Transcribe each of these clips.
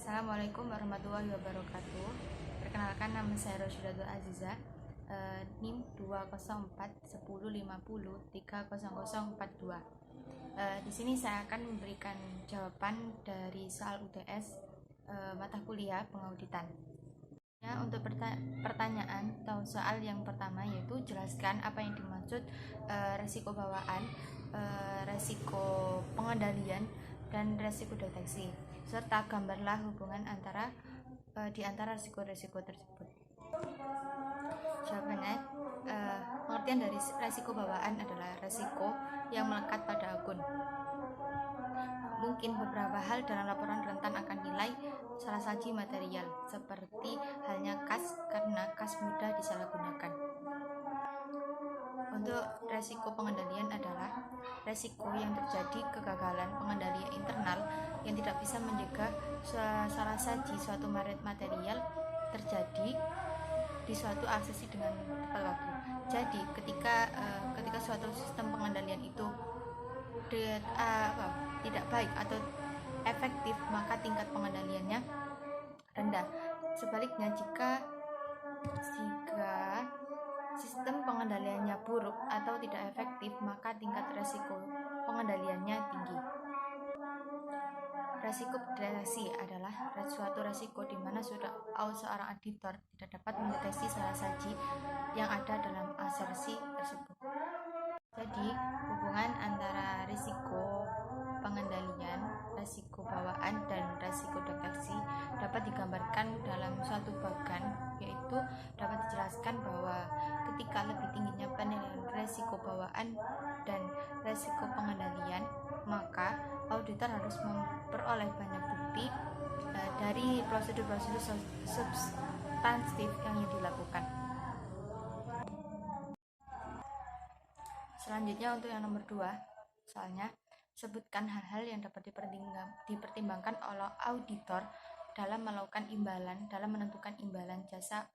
Assalamualaikum warahmatullahi wabarakatuh. Perkenalkan, nama saya Rosyidatul Aziza, NIM 2041050300042. Di sini saya akan memberikan jawaban dari soal UTS mata kuliah pengauditan. Untuk pertanyaan atau soal yang pertama, yaitu jelaskan apa yang dimaksud resiko bawaan, resiko pengendalian, dan resiko deteksi, serta gambarlah hubungan di antara resiko-resiko tersebut. Jawabannya, pengertian dari resiko bawaan adalah resiko yang melekat pada akun. Mungkin beberapa hal dalam laporan rentan akan nilai salah saji material, seperti halnya kas, karena kas mudah disalahgunakan. Untuk resiko pengendalian adalah resiko yang terjadi kegagalan pengendalian internal yang tidak bisa mencegah salah saji suatu material terjadi di suatu aksesi dengan tepat waktu. Jadi ketika suatu sistem pengendalian itu tidak baik atau efektif, maka tingkat pengendaliannya rendah. Sebaliknya, jika sistem pengendaliannya buruk atau tidak efektif, maka tingkat resiko pengendaliannya tinggi. Resiko deteksi adalah suatu resiko di mana seorang auditor tidak dapat mendeteksi salah saji yang ada dalam asersi tersebut. Jadi, hubungan antara risiko pengendalian, risiko bawaan, dan risiko deteksi dapat digambarkan dalam suatu bagan, yaitu dapat dijelaskan bahwa ketika lebih tingginya penilaian risiko bawaan dan risiko pengendalian, maka auditor harus memperoleh banyak bukti dari prosedur-prosedur substantif yang dilakukan. Selanjutnya, untuk yang nomor 2, soalnya sebutkan hal-hal yang dapat dipertimbangkan oleh auditor dalam menentukan imbalan jasa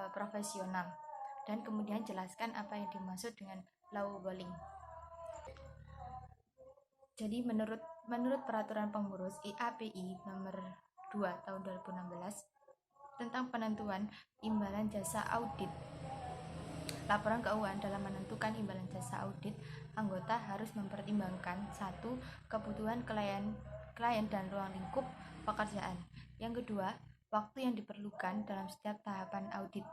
profesional, dan kemudian jelaskan apa yang dimaksud dengan lowballing. Jadi menurut peraturan pengurus IAPI nomor 2 tahun 2016 tentang penentuan imbalan jasa audit laporan keuangan, dalam menentukan imbalan jasa audit, anggota harus mempertimbangkan 1. Kebutuhan klien dan ruang lingkup pekerjaan. Yang kedua, waktu yang diperlukan dalam setiap tahapan audit.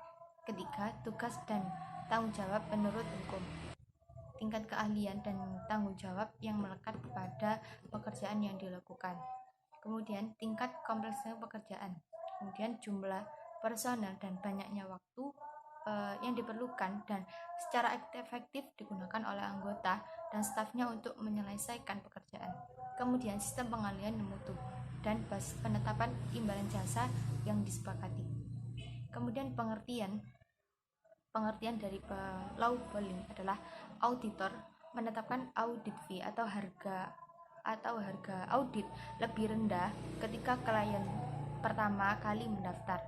Ketiga, tugas dan tanggung jawab menurut hukum. Tingkat keahlian dan tanggung jawab yang melekat kepada pekerjaan yang dilakukan. Kemudian, tingkat kompleksnya pekerjaan. Kemudian, jumlah personel dan banyaknya waktu yang diperlukan dan secara efektif digunakan oleh anggota dan stafnya untuk menyelesaikan pekerjaan. Kemudian, sistem pengalihan mutu dan basis penetapan imbalan jasa yang disepakati. Kemudian, pengertian dari lowballing adalah auditor menetapkan audit fee atau harga audit lebih rendah ketika klien pertama kali mendaftar.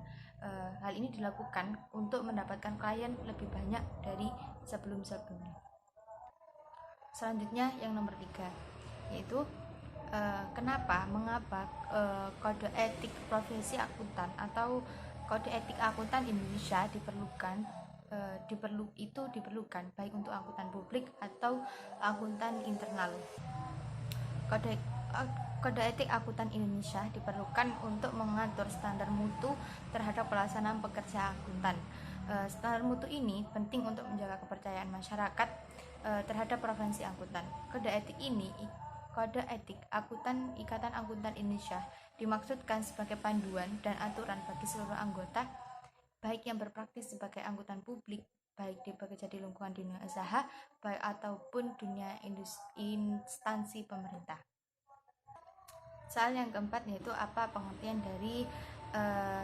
Hal ini dilakukan untuk mendapatkan klien lebih banyak dari sebelum-sebelumnya. Selanjutnya, yang nomor 3, yaitu mengapa kode etik profesi akuntan atau kode etik akuntan Indonesia diperlukan baik untuk akuntan publik atau akuntan internal. Kode etik akuntan Indonesia diperlukan untuk mengatur standar mutu terhadap pelaksanaan pekerja akuntan. Standar mutu ini penting untuk menjaga kepercayaan masyarakat terhadap profesi akuntan. Kode etik akuntan Ikatan Akuntan Indonesia dimaksudkan sebagai panduan dan aturan bagi seluruh anggota, baik yang berpraktis sebagai akuntan publik, baik bekerja di lingkungan dunia usaha, baik ataupun dunia instansi pemerintah. Soal yang keempat, yaitu apa pengertian dari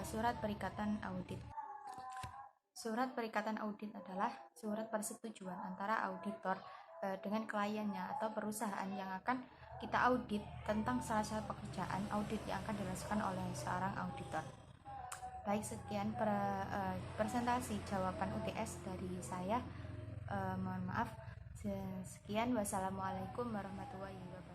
surat perikatan audit. Surat perikatan audit adalah surat persetujuan antara auditor dengan kliennya atau perusahaan yang akan kita audit tentang salah satu pekerjaan audit yang akan dilakukan oleh seorang auditor. Baik, sekian presentasi jawaban UTS dari saya. Mohon maaf. Sekian, wassalamualaikum warahmatullahi wabarakatuh.